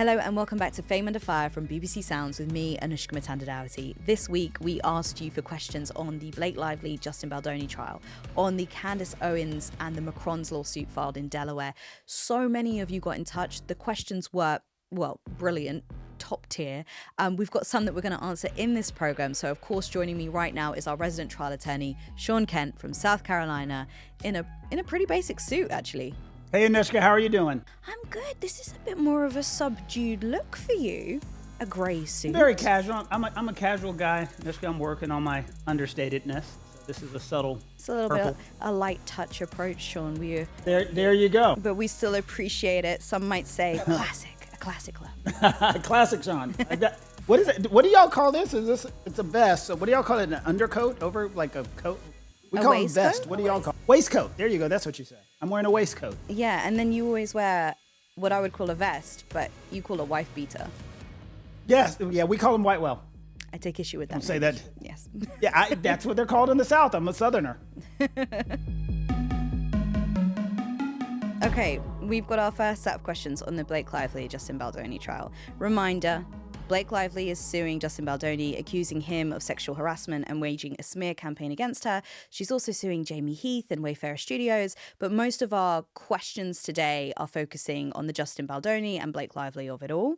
Hello and welcome back to Fame Under Fire from BBC Sounds with me, Anoushka. This week we asked you for questions on the Blake Lively Justin Baldoni trial, on the Candace Owens and the Macrons lawsuit filed in Delaware. So many of you got in touch. The questions were, well, brilliant, top tier. We've got some that we're going to answer in this program. So of course joining me right now is our resident trial attorney, Shaun Kent from South Carolina, in a pretty basic suit actually. Hey Anoushka, how are you doing? I'm good. This is a bit more of a subdued look for you. A grey suit. Very casual. I'm a casual guy. Anoushka, I'm working on my understatedness. So this is a subtle It's a little purple. bit a light touch approach, Shaun. There you go. But we still appreciate it. Some might say a classic look. Classic Shaun. What is it? What do y'all call this? It's a vest. So what do y'all call it? An undercoat over like a coat? We call it vest. What do y'all call it? Waistcoat. There you go. That's what you say. I'm wearing a waistcoat. Yeah, and then you always wear what I would call a vest, but you call a wife beater. Yes. Yeah, we call them whitewell. I take issue with that. Don't say that. Yes. Yeah, that's what they're called in the South. I'm a Southerner. Okay, we've got our first set of questions on the Blake Lively Justin Baldoni trial. Reminder, Blake Lively is suing Justin Baldoni, accusing him of sexual harassment and waging a smear campaign against her. She's also suing Jamie Heath and Wayfarer Studios, but most of our questions today are focusing on the Justin Baldoni and Blake Lively of it all.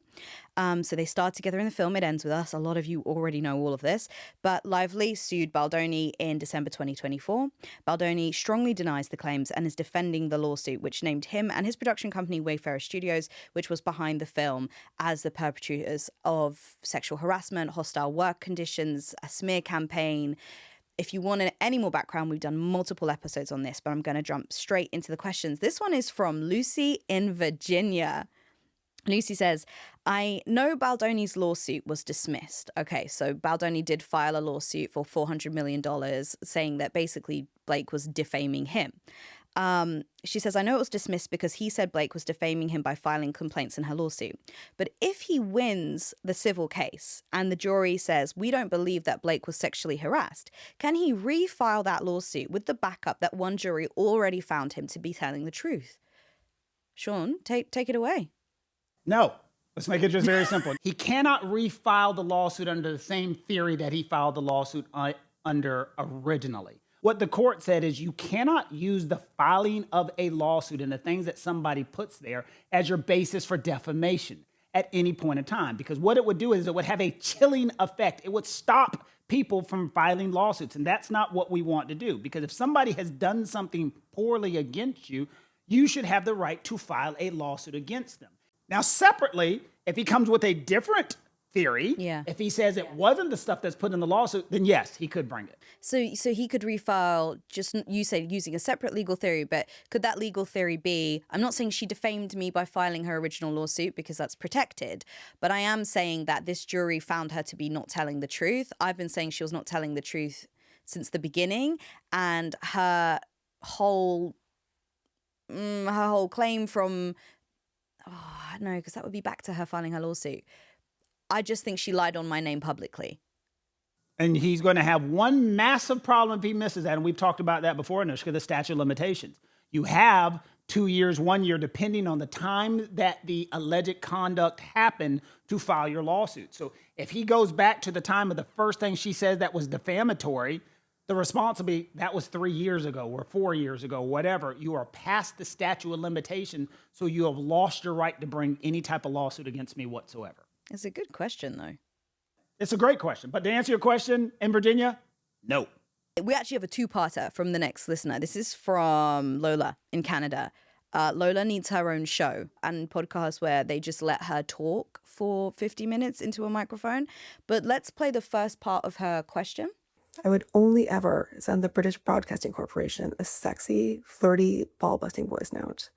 So they start together in the film. It ends with us. A lot of you already know all of this, but Lively sued Baldoni in December 2024. Baldoni strongly denies the claims and is defending the lawsuit, which named him and his production company Wayfarer Studios, which was behind the film, as the perpetrators of sexual harassment, hostile work conditions, a smear campaign. If you want any more background, we've done multiple episodes on this, but I'm going to jump straight into the questions. This one is from Lucy in Virginia. Lucy says, I know Baldoni's lawsuit was dismissed. Okay, so Baldoni did file a lawsuit for $400 million saying that basically Blake was defaming him. She says, I know it was dismissed because he said Blake was defaming him by filing complaints in her lawsuit. But if he wins the civil case and the jury says, we don't believe that Blake was sexually harassed, can he refile that lawsuit with the backup that one jury already found him to be telling the truth? Shaun, take it away. No. Let's make it just very simple. He cannot refile the lawsuit under the same theory that he filed the lawsuit under originally. What the court said is you cannot use the filing of a lawsuit and the things that somebody puts there as your basis for defamation at any point in time. Because what it would do is it would have a chilling effect. It would stop people from filing lawsuits. And that's not what we want to do. Because if somebody has done something poorly against you, you should have the right to file a lawsuit against them. Now, separately, if he comes with a different theory, if he says it wasn't the stuff that's put in the lawsuit, then yes, he could bring it. So he could refile, just, you say, using a separate legal theory, but could that legal theory be, I'm not saying she defamed me by filing her original lawsuit because that's protected, but I am saying that this jury found her to be not telling the truth. I've been saying she was not telling the truth since the beginning, and her whole claim from, no, because that would be back to her filing her lawsuit. I just think she lied on my name publicly. And he's going to have one massive problem if he misses that. And we've talked about that before, Anoushka, the statute of limitations. You have 2 years, 1 year, depending on the time that the alleged conduct happened to file your lawsuit. So if he goes back to the time of the first thing she says that was defamatory, the response will be, that was 3 years ago or 4 years ago, whatever. You are past the statute of limitation, so you have lost your right to bring any type of lawsuit against me whatsoever. It's a good question, though. It's a great question. But to answer your question, in Virginia, no. We actually have a two-parter from the next listener. This is from Lola in Canada. Lola needs her own show and podcast where they just let her talk for 50 minutes into a microphone. But let's play the first part of her question. I would only ever send the British Broadcasting Corporation a sexy, flirty, ball-busting voice note.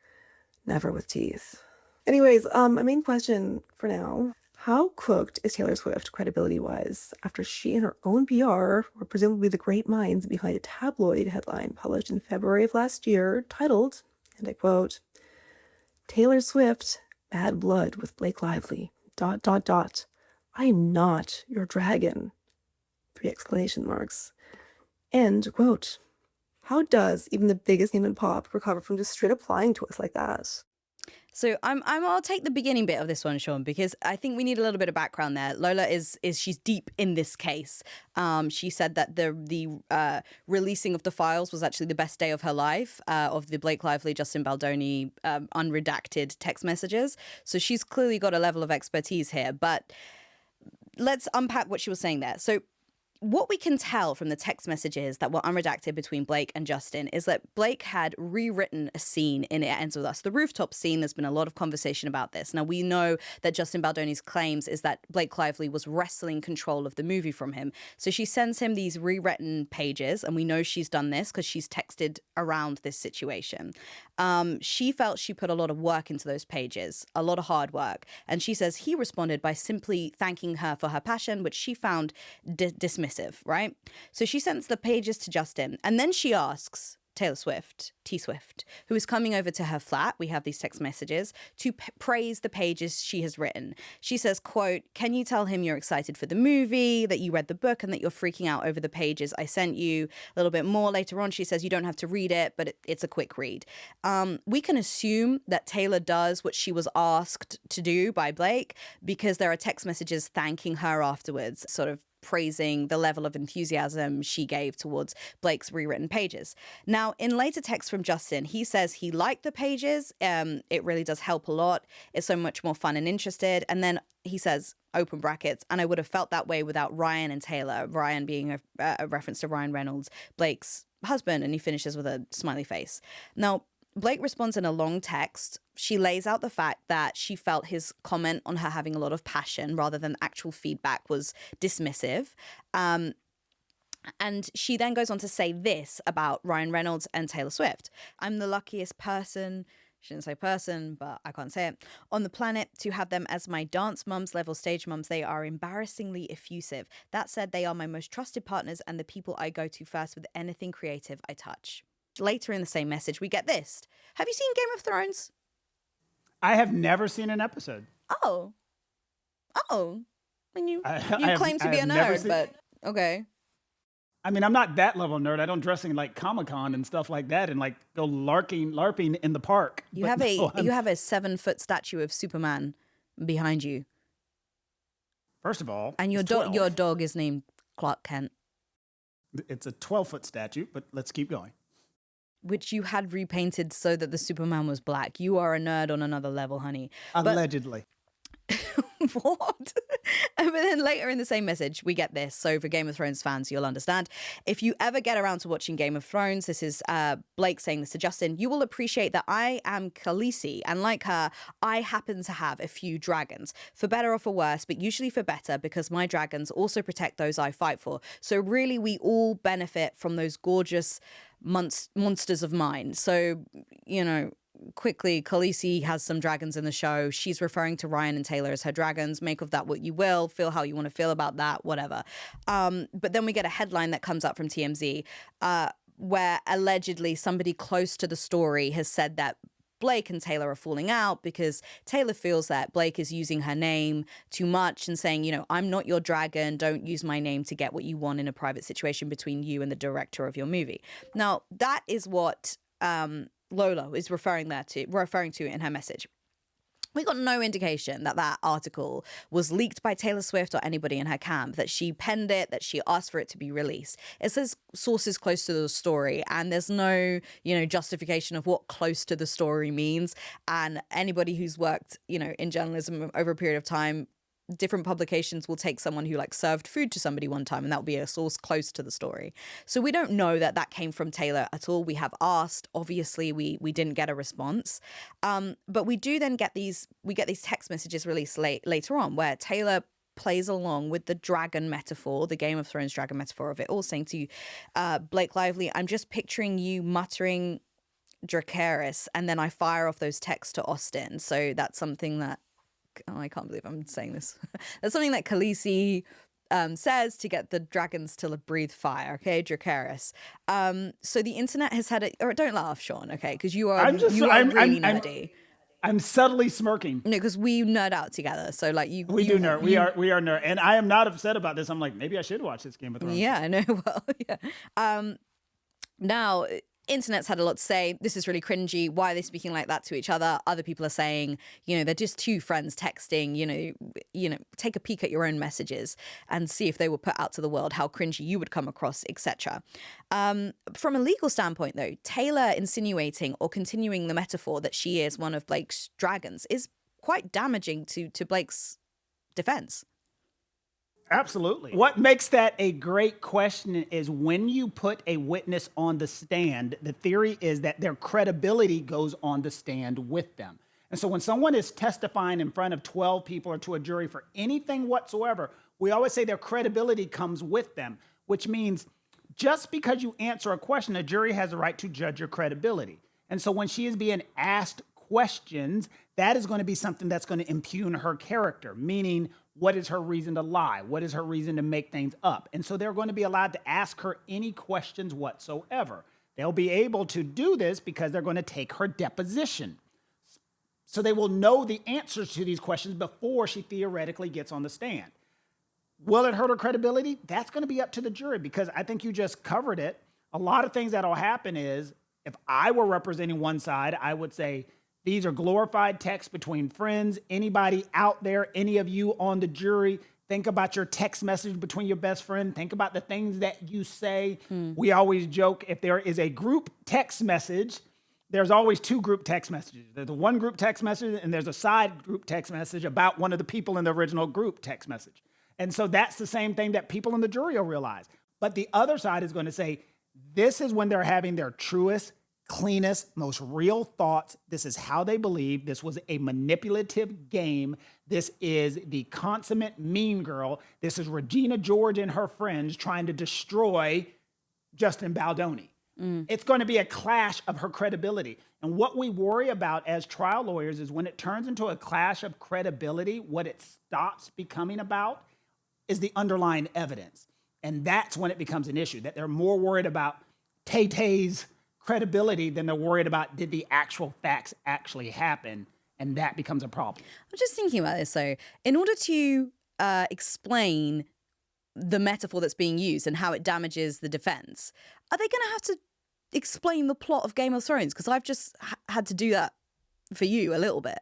Never with teeth. Anyways, my main question for now. How cooked is Taylor Swift credibility-wise after she and her own PR were presumably the great minds behind a tabloid headline published in February of last year titled, and I quote, Taylor Swift, bad blood with Blake Lively, ... I am not your dragon, 3 exclamation marks. End quote. How does even the biggest name in pop recover from just straight up lying to us like that? So I'll take the beginning bit of this one, Shaun, because I think we need a little bit of background there. Lola is she's deep in this case. She said that the releasing of the files was actually the best day of her life, of the Blake Lively, Justin Baldoni unredacted text messages. So she's clearly got a level of expertise here. But let's unpack what she was saying there. So what we can tell from the text messages that were unredacted between Blake and Justin is that Blake had rewritten a scene in It Ends With Us, the rooftop scene. There's been a lot of conversation about this. Now, we know that Justin Baldoni's claims is that Blake Lively was wresting control of the movie from him. So she sends him these rewritten pages, and we know she's done this because she's texted around this situation. She felt she put a lot of work into those pages, a lot of hard work. And she says he responded by simply thanking her for her passion, which she found dismissive, right? So she sends the pages to Justin, and then she asks Taylor Swift, T-Swift, who is coming over to her flat, we have these text messages, to praise the pages she has written. She says, quote, "Can you tell him you're excited for the movie, that you read the book, and that you're freaking out over the pages I sent you?" A little bit more later on, she says, "You don't have to read it, but it's a quick read." We can assume that Taylor does what she was asked to do by Blake, because there are text messages thanking her afterwards, sort of praising the level of enthusiasm she gave towards Blake's rewritten pages. Now, in later texts from Justin, he says he liked the pages. It really does help a lot. It's so much more fun and interested. And then he says, open brackets, "and I would have felt that way without Ryan and Taylor." Ryan being a reference to Ryan Reynolds, Blake's husband, and he finishes with a smiley face. Now, Blake responds in a long text. She lays out the fact that she felt his comment on her having a lot of passion rather than actual feedback was dismissive. And she then goes on to say this about Ryan Reynolds and Taylor Swift. "I'm the luckiest person," she didn't say person, but I can't say it, "on the planet to have them as my dance mums level stage mums. They are embarrassingly effusive. That said, they are my most trusted partners and the people I go to first with anything creative I touch." Later in the same message, we get this. "Have you seen Game of Thrones?" I have never seen an episode. Oh. I mean, you claim to be a nerd, but okay. I mean, I'm not that level of nerd. I don't dress in like Comic-Con and stuff like that and like go LARPing in the park. You have a 7-foot statue of Superman behind you. First of all, and your dog is named Clark Kent. It's a 12-foot statue, but let's keep going. Which you had repainted so that the Superman was black. You are a nerd on another level, honey. Allegedly. What? But then later in the same message, we get this. So for Game of Thrones fans, you'll understand. "If you ever get around to watching Game of Thrones," this is Blake saying this to Justin, "you will appreciate that I am Khaleesi, and like her, I happen to have a few dragons, for better or for worse, but usually for better, because my dragons also protect those I fight for. So really, we all benefit from those gorgeous monsters of mine." So, quickly, Khaleesi has some dragons in the show. She's referring to Ryan and Taylor as her dragons. Make of that what you will. Feel how you want to feel about that, whatever. But then we get a headline that comes up from TMZ where allegedly somebody close to the story has said that Blake and Taylor are falling out because Taylor feels that Blake is using her name too much and saying, "I'm not your dragon. Don't use my name to get what you want in a private situation between you and the director of your movie." Now, that is what Lola is referring to in her message. We got no indication that article was leaked by Taylor Swift or anybody in her camp, that she penned it, that she asked for it to be released. It says sources close to the story, and there's no, justification of what close to the story means. And anybody who's worked, in journalism over a period of time, different publications will take someone who served food to somebody one time, and that will be a source close to the story. So we don't know that came from Taylor at all. We have asked. Obviously, we didn't get a response. But we do then get these text messages released later on where Taylor plays along with the dragon metaphor, the Game of Thrones dragon metaphor of it all, saying to Blake Lively, "I'm just picturing you muttering Dracarys," and then I fire off those texts to Austin. So that's something that, I can't believe I'm saying this. That's something that Khaleesi says to get the dragons to breathe fire, okay? Dracarys. So the internet has had or don't laugh, Shaun, okay? Because you are really nerdy. I'm subtly smirking. No, because we nerd out together. So we do nerd. We are nerd. And I am not upset about this. I'm like, maybe I should watch this Game of Thrones. Yeah, I know. Well, yeah. Now, Internet's had a lot to say. This is really cringy. Why are they speaking like that to each other? Other people are saying, they're just two friends texting. Take a peek at your own messages and see if they were put out to the world, how cringy you would come across, etc. From a legal standpoint, though, Taylor insinuating or continuing the metaphor that she is one of Blake's dragons is quite damaging to Blake's defense. Absolutely. What makes that a great question is when you put a witness on the stand, the theory is that their credibility goes on the stand with them. And so when someone is testifying in front of 12 people or to a jury for anything whatsoever, we always say their credibility comes with them, which means just because you answer a question, a jury has a right to judge your credibility. And so when she is being asked questions, that is going to be something that's going to impugn her character, meaning what is her reason to lie? What is her reason to make things up? And so they're going to be allowed to ask her any questions whatsoever. They'll be able to do this because they're going to take her deposition. So they will know the answers to these questions before she theoretically gets on the stand. Will it hurt her credibility? That's going to be up to the jury because I think you just covered it. A lot of things that'll happen is if I were representing one side, I would say, these are glorified texts between friends. Anybody out there, any of you on the jury, think about your text message between your best friend. Think about the things that you say. We always joke if there is a group text message, there's always two group text messages. There's a one group text message and there's a side group text message about one of the people in the original group text message. And so that's the same thing that people in the jury will realize. But the other side is going to say, this is when they're having their truest, cleanest, most real thoughts. This is how they believe. This was a manipulative game. This is the consummate mean girl. This is Regina George and her friends trying to destroy Justin Baldoni. It's going to be a clash of her credibility. And what we worry about as trial lawyers is when it turns into a clash of credibility, what it stops becoming about is the underlying evidence. And that's when it becomes an issue, that they're more worried about Tay-Tay's credibility than they're worried about did the actual facts actually happen, and that becomes a problem. I'm just thinking about this, though. In order to explain the metaphor that's being used and how it damages the defense, are they going to have to explain the plot of Game of Thrones? Because I've just had to do that for you a little bit.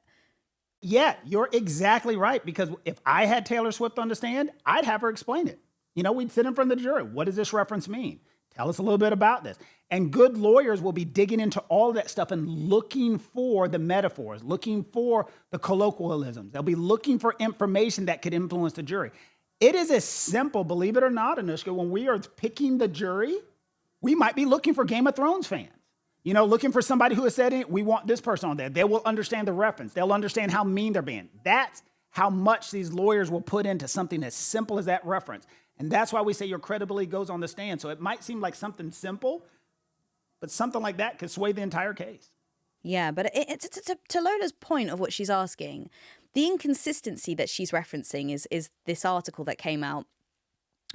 Yeah, you're exactly right, because if I had Taylor Swift on the stand, I'd have her explain it. We'd sit in front of the jury. What does this reference mean? Tell us a little bit about this. And good lawyers will be digging into all of that stuff and looking for the metaphors, looking for the colloquialisms. They'll be looking for information that could influence the jury. It is as simple, believe it or not, Anoushka, when we are picking the jury, we might be looking for Game of Thrones fans. Looking for somebody who has said, we want this person on there. They will understand the reference. They'll understand how mean they're being. That's how much these lawyers will put into something as simple as that reference. And that's why we say your credibility goes on the stand. So it might seem like something simple, but something like that could sway the entire case. Yeah, but to Lola's point of what she's asking, the inconsistency that she's referencing is this article that came out,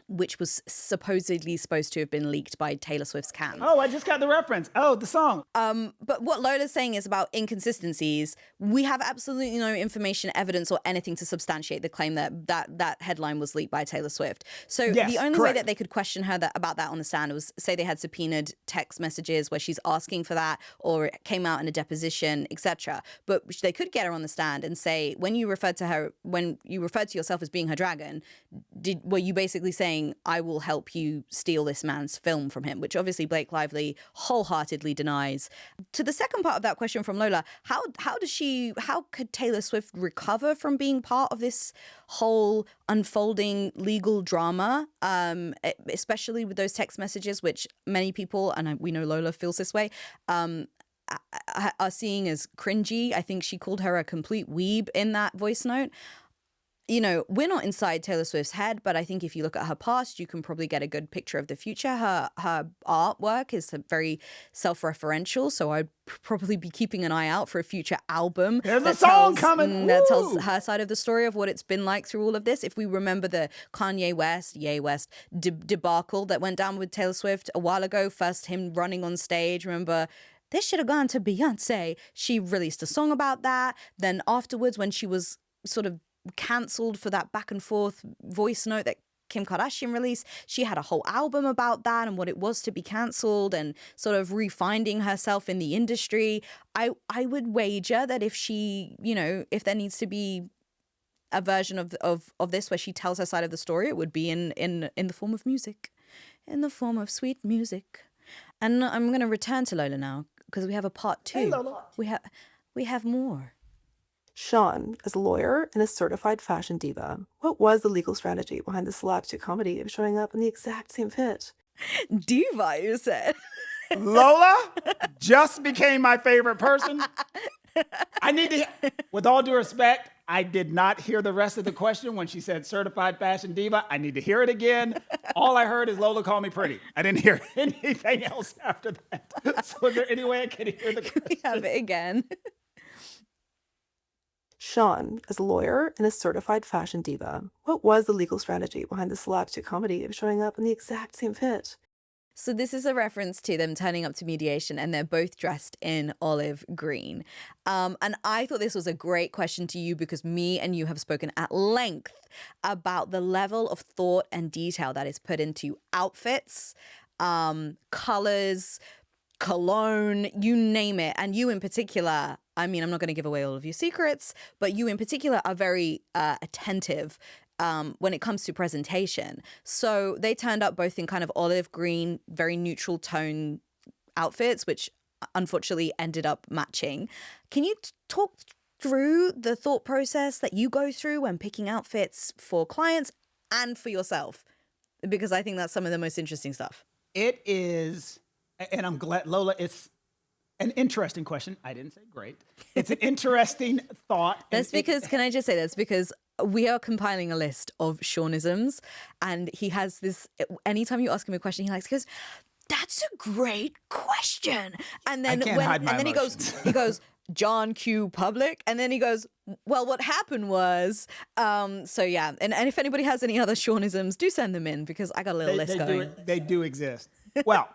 which was supposedly supposed to have been leaked by Taylor Swift's Cans. Oh, I just got the reference. Oh, the song. But what Lola's saying is about inconsistencies. We have absolutely no information, evidence, or anything to substantiate the claim that headline was leaked by Taylor Swift. So yes, the only correct. way that they could question her about that on the stand was say they had subpoenaed text messages where she's asking for that, or it came out in a deposition, etc. But they could get her on the stand and say, when you referred to yourself as being her dragon, were you basically saying, I will help you steal this man's film from him, which obviously Blake Lively wholeheartedly denies. To the second part of that question from Lola, how could Taylor Swift recover from being part of this whole unfolding legal drama, especially with those text messages, which many people, and we know Lola feels this way, are seeing as cringy. I think she called her a complete weeb in that voice note. We're not inside Taylor Swift's head, but I think if you look at her past, you can probably get a good picture of the future. Her artwork is very self-referential, so I'd probably be keeping an eye out for a future album. There's a song coming! That tells her side of the story of what it's been like through all of this. If we remember the Kanye West, debacle that went down with Taylor Swift a while ago, first him running on stage, remember... This should have gone to Beyonce. She released a song about that. Then afterwards, when she was sort of cancelled for that back and forth voice note that Kim Kardashian release, she had a whole album about that and what it was to be cancelled and sort of refinding herself in the industry. I would wager that if she, if there needs to be a version of this where she tells her side of the story, it would be in the form of music, in the form of sweet music. And I'm going to return to Lola now because we have a part 2. Hey, Lola. We have more. Shaun, as a lawyer and a certified fashion diva, what was the legal strategy behind the slapstick comedy of showing up in the exact same fit? Diva, you said. Lola just became my favorite person. I need to, with all due respect, I did not hear the rest of the question when she said certified fashion diva. I need to hear it again. All I heard is Lola call me pretty. I didn't hear anything else after that. So is there any way I can hear the question? We have it again. Shaun, as a lawyer and a certified fashion diva, what was the legal strategy behind the slapstick comedy of showing up in the exact same fit? So this is a reference to them turning up to mediation and they're both dressed in olive green. And I thought this was a great question to you because me and you have spoken at length about the level of thought and detail that is put into outfits, colors, cologne, you name it. And you in particular, I mean, I'm not going to give away all of your secrets, but you in particular are very attentive when it comes to presentation. So they turned up both in kind of olive green, very neutral tone outfits, which unfortunately ended up matching. Can you talk through the thought process that you go through when picking outfits for clients and for yourself? Because I think that's some of the most interesting stuff. It is, and I'm glad, Lola, it's an interesting question. I didn't say great. It's an interesting thought. That's because, can I just say that's because we are compiling a list of Shaunisms, and he has this, anytime you ask him a question, he goes, that's a great question. And then he goes, John Q. Public. And then he goes, well, what happened was, so yeah. And if anybody has any other Shaunisms, do send them in because I got a little list going. They do exist. Well,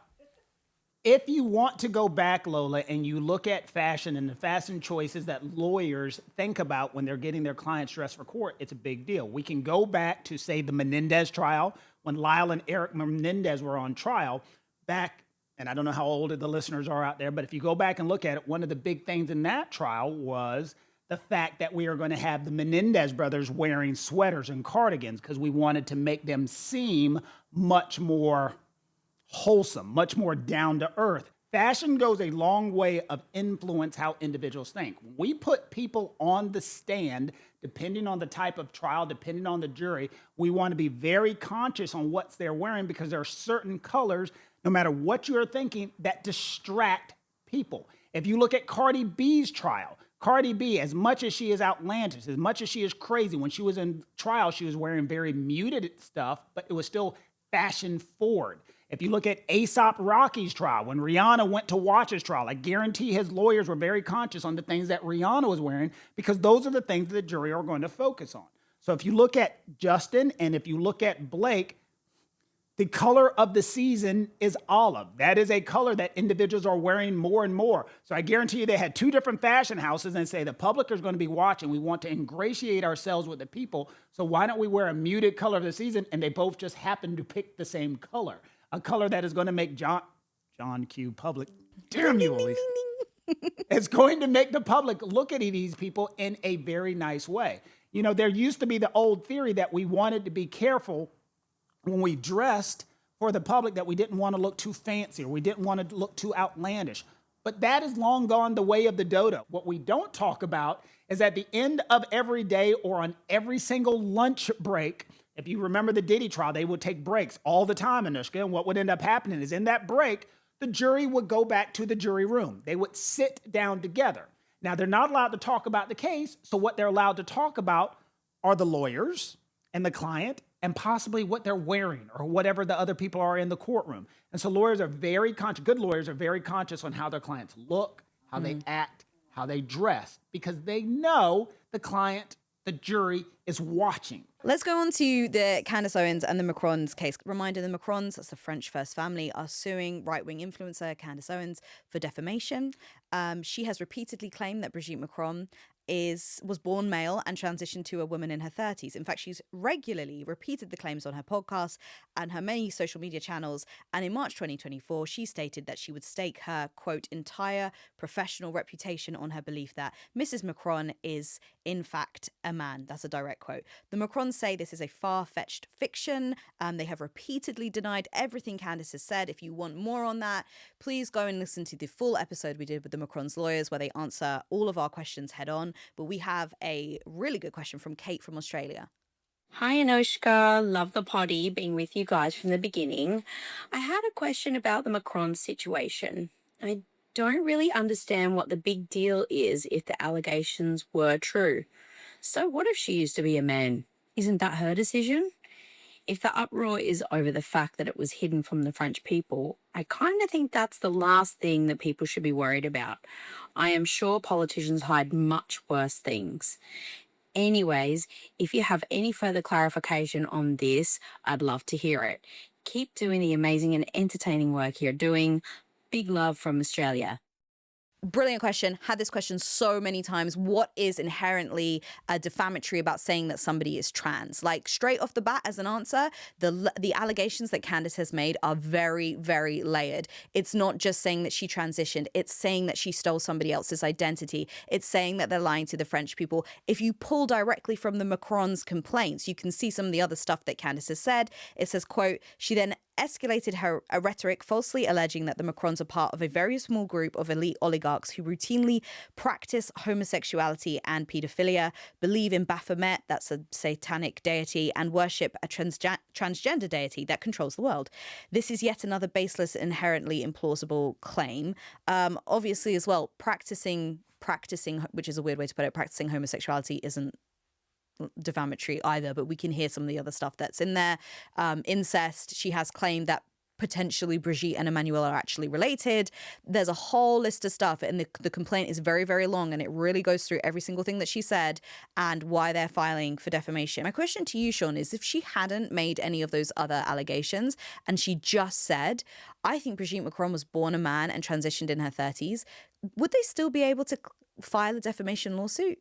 if you want to go back, Lola, and you look at fashion and the fashion choices that lawyers think about when they're getting their clients dressed for court, it's a big deal. We can go back to, say, the Menendez trial, when Lyle and Eric Menendez were on trial back, and I don't know how old the listeners are out there, but if you go back and look at it, one of the big things in that trial was the fact that we are going to have the Menendez brothers wearing sweaters and cardigans because we wanted to make them seem much more wholesome, much more down to earth. Fashion goes a long way of influence how individuals think. When we put people on the stand, depending on the type of trial, depending on the jury, we want to be very conscious on what they're wearing because there are certain colors, no matter what you're thinking, that distract people. If you look at Cardi B's trial, Cardi B, as much as she is outlandish, as much as she is crazy, when she was in trial, she was wearing very muted stuff, but it was still fashion forward. If you look at A$AP Rocky's trial, when Rihanna went to watch his trial, I guarantee his lawyers were very conscious on the things that Rihanna was wearing because those are the things that the jury are going to focus on. So if you look at Justin and if you look at Blake, the color of the season is olive. That is a color that individuals are wearing more and more. So I guarantee you they had two different fashion houses and say the public is going to be watching. We want to ingratiate ourselves with the people. So why don't we wear a muted color of the season? And they both just happen to pick the same color. A color that is going to make John Q. Public, damn you, Elise. It's going to make the public look at these people in a very nice way. You know, there used to be the old theory that we wanted to be careful when we dressed for the public, that we didn't want to look too fancy or we didn't want to look too outlandish. But that is long gone the way of the dodo. What we don't talk about is at the end of every day or on every single lunch break, if you remember the Diddy trial, they would take breaks all the time, Anoushka, and what would end up happening is in that break, the jury would go back to the jury room. They would sit down together. Now, they're not allowed to talk about the case, so what they're allowed to talk about are the lawyers and the client and possibly what they're wearing or whatever the other people are in the courtroom. And so lawyers are very conscious, good lawyers are very conscious on how their clients look, how they act, how they dress, because they know the client, the jury is watching. Let's go on to the Candace Owens and the Macrons case. Reminder, the Macrons, that's the French first family, are suing right-wing influencer Candace Owens for defamation. She has repeatedly claimed that Brigitte Macron was born male and transitioned to a woman in her 30s. In fact, she's regularly repeated the claims on her podcast and her many social media channels. And in March 2024, she stated that she would stake her, quote, entire professional reputation on her belief that Mrs. Macron is, in fact, a man. That's a direct quote. The Macrons say this is a far-fetched fiction. They have repeatedly denied everything Candace has said. If you want more on that, please go and listen to the full episode we did with the Macrons lawyers, where they answer all of our questions head on. But we have a really good question from Kate from Australia. Hi, Anoushka. Love the potty, being with you guys from the beginning. I had a question about the Macron situation. I don't really understand what the big deal is if the allegations were true. So what if she used to be a man? Isn't that her decision? If the uproar is over the fact that it was hidden from the French people, I kind of think that's the last thing that people should be worried about. I am sure politicians hide much worse things. Anyways, if you have any further clarification on this, I'd love to hear it. Keep doing the amazing and entertaining work you're doing. Big love from Australia. Brilliant question. Had this question so many times. What is inherently defamatory about saying that somebody is trans? Like, straight off the bat as an answer, the allegations that Candace has made are very, very layered. It's not just saying that she transitioned. It's saying that she stole somebody else's identity. It's saying that they're lying to the French people. If you pull directly from the Macrons' complaints, you can see some of the other stuff that Candace has said. It says, quote, she then escalated her rhetoric, falsely alleging that the Macrons are part of a very small group of elite oligarchs who routinely practice homosexuality and paedophilia, believe in Baphomet, that's a satanic deity, and worship a transgender deity that controls the world. This is yet another baseless, inherently implausible claim. Obviously, as well, practicing, which is a weird way to put it, practicing homosexuality isn't defamatory either, but we can hear some of the other stuff that's in there. Incest, she has claimed that potentially Brigitte and Emmanuel are actually related. There's a whole list of stuff, and the complaint is very, very long, and it really goes through every single thing that she said and why they're filing for defamation. My question to you, Shaun, is if she hadn't made any of those other allegations and she just said, I think Brigitte Macron was born a man and transitioned in her 30s, would they still be able to file a defamation lawsuit?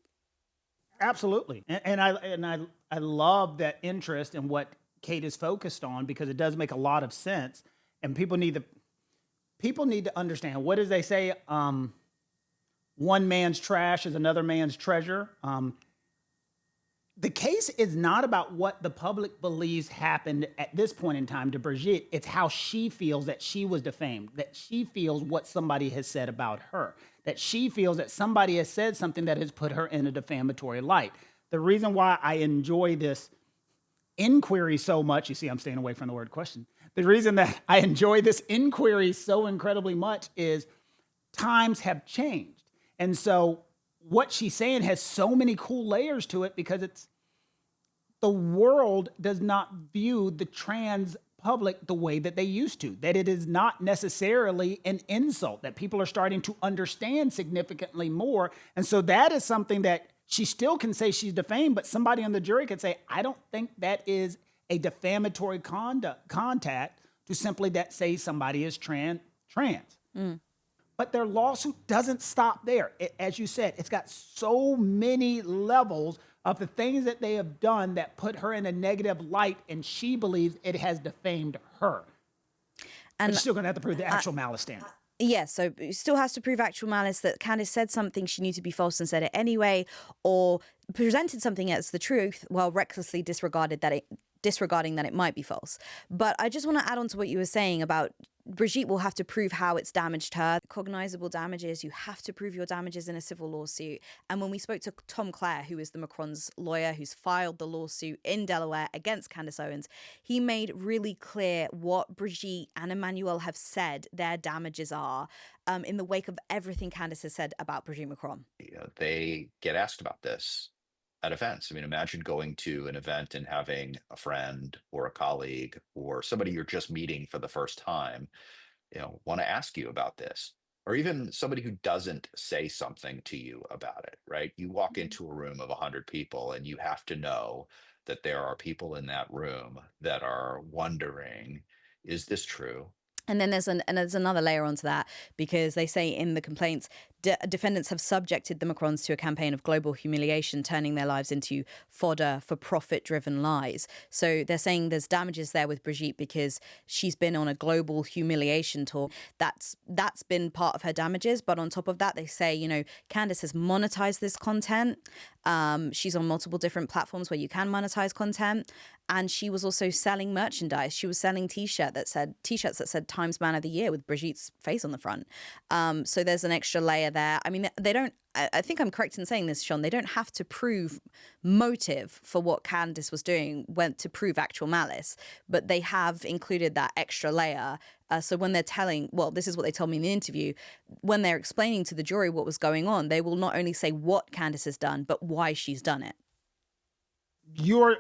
Absolutely. And I love that interest in what Kate is focused on, because it does make a lot of sense. And people need to understand, what does they say? One man's trash is another man's treasure. The case is not about what the public believes happened at this point in time to Brigitte. It's how she feels that she was defamed, that she feels what somebody has said about her, that she feels that somebody has said something that has put her in a defamatory light. The reason why I enjoy this inquiry so much, you see, I'm staying away from the word question. The reason that I enjoy this inquiry so incredibly much is times have changed. And so what she's saying has so many cool layers to it, because the world does not view the trans public the way that they used to, that it is not necessarily an insult, that people are starting to understand significantly more. And so that is something that she still can say she's defamed, but somebody on the jury could say, I don't think that is a defamatory contact to simply that say somebody is trans. But their lawsuit doesn't stop there. As you said, it's got so many levels of the things that they have done that put her in a negative light, and she believes it has defamed her. And she's still going to have to prove the actual malice standard. Yes, so it still has to prove actual malice, that Candace said something she knew to be false and said it anyway, or presented something as the truth while recklessly disregarding that it might be false. But I just want to add on to what you were saying about Brigitte will have to prove how it's damaged her. Cognizable damages, you have to prove your damages in a civil lawsuit. And when we spoke to Tom Clare, who is the Macrons' lawyer who's filed the lawsuit in Delaware against Candace Owens, he made really clear what Brigitte and Emmanuel have said their damages are in the wake of everything Candace has said about Brigitte Macron. They get asked about this at events. I mean, imagine going to an event and having a friend or a colleague or somebody you're just meeting for the first time, want to ask you about this, or even somebody who doesn't say something to you about it, right? You walk into a room of 100 people and you have to know that there are people in that room that are wondering, is this true? And then there's another layer onto that, because they say in the complaints, defendants have subjected the Macrons to a campaign of global humiliation, turning their lives into fodder for profit-driven lies. So they're saying there's damages there with Brigitte because she's been on a global humiliation tour. That's been part of her damages. But on top of that, they say, you know, Candace has monetized this content. She's on multiple different platforms where you can monetize content. And she was also selling merchandise. She was selling t-shirts that said Times Man of the Year with Brigitte's face on the front. So there's an extra layer there. I mean, they don't, I think I'm correct in saying this, Shaun, they don't have to prove motive for what Candace was doing to prove actual malice, but they have included that extra layer. So when they're telling, well, this is what they told me in the interview, when they're explaining to the jury what was going on, they will not only say what Candace has done, but why she's done it. You're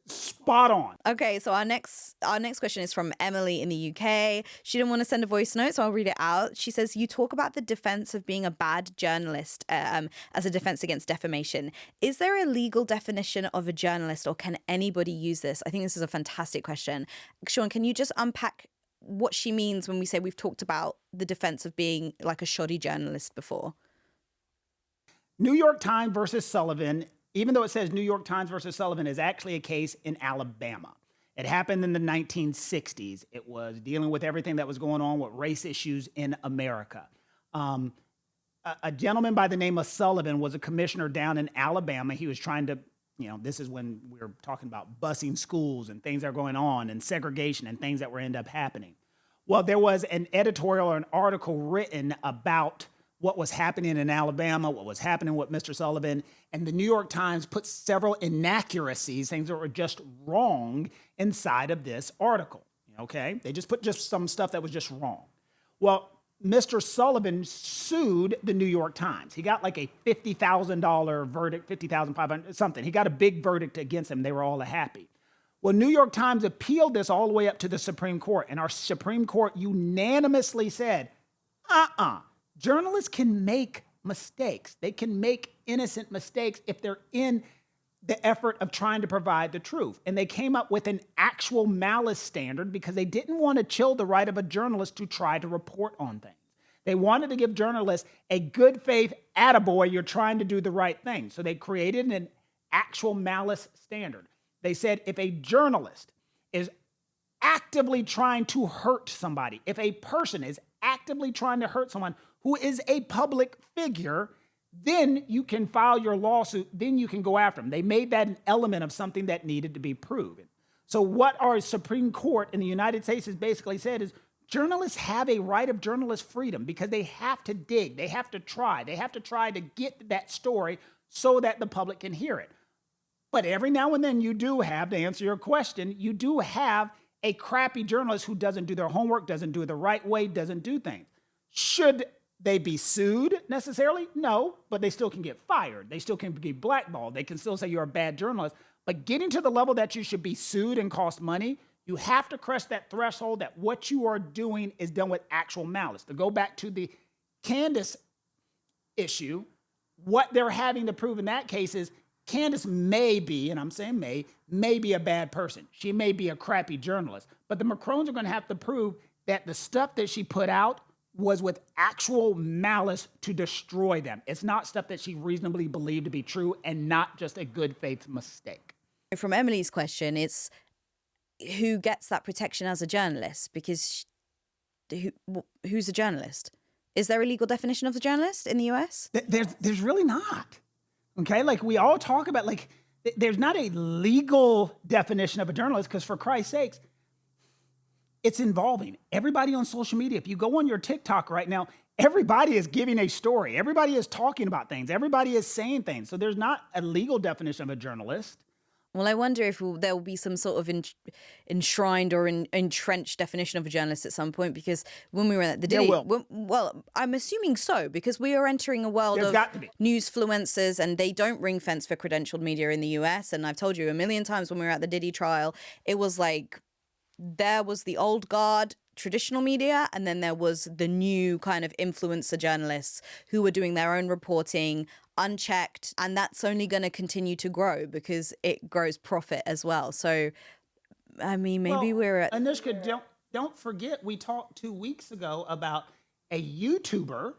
spot on. Okay, so our next question is from Emily in the UK. She didn't want to send a voice note, so I'll read it out. She says, you talk about the defense of being a bad journalist as a defense against defamation. Is there a legal definition of a journalist, or can anybody use this? I think this is a fantastic question. Shaun, can you just unpack what she means when we say we've talked about the defense of being like a shoddy journalist before? New York Times versus Sullivan, even though it says New York Times versus Sullivan, is actually a case in Alabama. It happened in the 1960s. It was dealing with everything that was going on with race issues in America. A gentleman by the name of Sullivan was a commissioner down in Alabama. He was trying to, you know, this is when we were talking about busing schools and things that are going on and segregation and things that were end up happening. Well, there was an editorial or an article written about what was happening in Alabama, what was happening with Mr. Sullivan, and the New York Times put several inaccuracies, things that were just wrong inside of this article, okay? They just put just some stuff that was just wrong. Well, Mr. Sullivan sued the New York Times. He got like a $50,000 verdict, $50,500, something. He got a big verdict against him. They were all happy. Well, New York Times appealed this all the way up to the Supreme Court, and our Supreme Court unanimously said, journalists can make mistakes. They can make innocent mistakes if they're in the effort of trying to provide the truth. And they came up with an actual malice standard because they didn't want to chill the right of a journalist to try to report on things. They wanted to give journalists a good faith attaboy, you're trying to do the right thing. So they created an actual malice standard. They said if a journalist is actively trying to hurt somebody, if a person is actively trying to hurt someone who is a public figure, then you can file your lawsuit, then you can go after them. They made that an element of something that needed to be proven. So what our Supreme Court in the United States has basically said is journalists have a right of journalist freedom because they have to dig, they have to try to get that story so that the public can hear it. But every now and then you do have, to answer your question, you do have a crappy journalist who doesn't do their homework, doesn't do it the right way, doesn't do things. Should they be sued necessarily? No, but they still can get fired. They still can be blackballed. They can still say you're a bad journalist. But getting to the level that you should be sued and cost money, you have to cross that threshold that what you are doing is done with actual malice. To go back to the Candace issue, what they're having to prove in that case is Candace may be, and I'm saying may be a bad person. She may be a crappy journalist. But the Macrons are going to have to prove that the stuff that she put out was with actual malice to destroy them. It's not stuff that she reasonably believed to be true and not just a good faith mistake. From Emily's question, it's who gets that protection as a journalist? Because who's a journalist? Is there a legal definition of a journalist in the US? There's really not. Okay, like we all talk about, like there's not a legal definition of a journalist because for Christ's sakes, it's involving everybody on social media. If you go on your TikTok right now, everybody is giving a story. Everybody is talking about things. Everybody is saying things. So there's not a legal definition of a journalist. Well, I wonder if there will be some sort of enshrined or entrenched definition of a journalist at some point, because when we were at the Diddy, well, I'm assuming so, because we are entering a world of newsfluencers and they don't ring fence for credentialed media in the US. And I've told you a million times when we were at the Diddy trial, it was like there was the old guard traditional media, and then there was the new kind of influencer journalists who were doing their own reporting unchecked, and that's only going to continue to grow because it grows profit as well. So I mean, maybe we're at Anoushka, don't forget, we talked 2 weeks ago about a YouTuber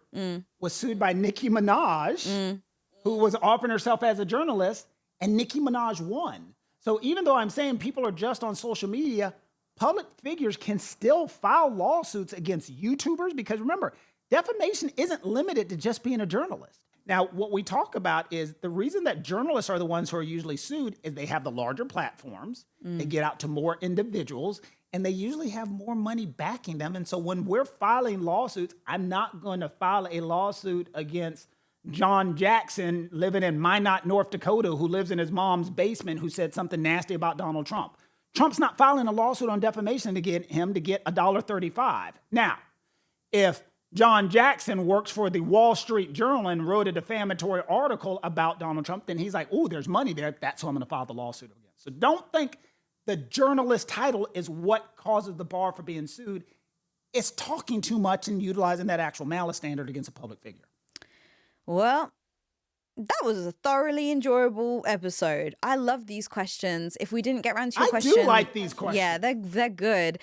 was sued by Nicki Minaj, who was offering herself as a journalist, and Nicki Minaj won. So even though I'm saying people are just on social media, public figures can still file lawsuits against YouTubers, because remember, defamation isn't limited to just being a journalist. Now, what we talk about is the reason that journalists are the ones who are usually sued is they have the larger platforms, they get out to more individuals, and they usually have more money backing them. And so when we're filing lawsuits, I'm not going to file a lawsuit against John Jackson living in Minot, North Dakota, who lives in his mom's basement, who said something nasty about Donald Trump. Trump's not filing a lawsuit on defamation to get him to get $1.35. Now, if John Jackson works for the Wall Street Journal and wrote a defamatory article about Donald Trump, then he's like, oh, there's money there. That's who I'm going to file the lawsuit against. So don't think the journalist title is what causes the bar for being sued. It's talking too much and utilizing that actual malice standard against a public figure. Well, that was a thoroughly enjoyable episode. I love these questions. If we didn't get around to your question... I do like these questions. Yeah, they're good.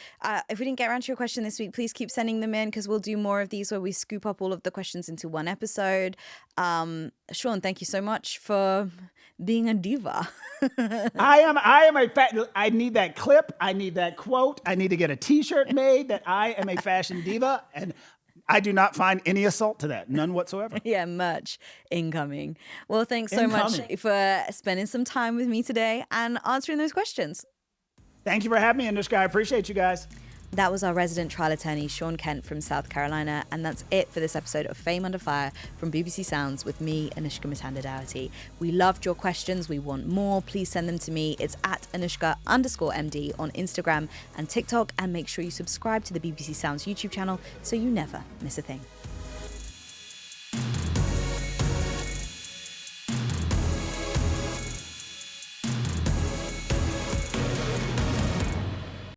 If we didn't get around to your question this week, please keep sending them in, because we'll do more of these where we scoop up all of the questions into one episode. Shaun, thank you so much for being a diva. I need that clip. I need that quote. I need to get a t-shirt made that I am a fashion diva, and I do not find any assault to that. None whatsoever. Yeah, merch incoming. Well, thanks so much for spending some time with me today and answering those questions. Thank you for having me, Anoushka. I appreciate you guys. That was our resident trial attorney, Shaun Kent from South Carolina. And that's it for this episode of Fame Under Fire from BBC Sounds with me, Anoushka Matanda-Doherty. We loved your questions. We want more. Please send them to me. It's at Anoushka_MD on Instagram and TikTok. And make sure you subscribe to the BBC Sounds YouTube channel so you never miss a thing.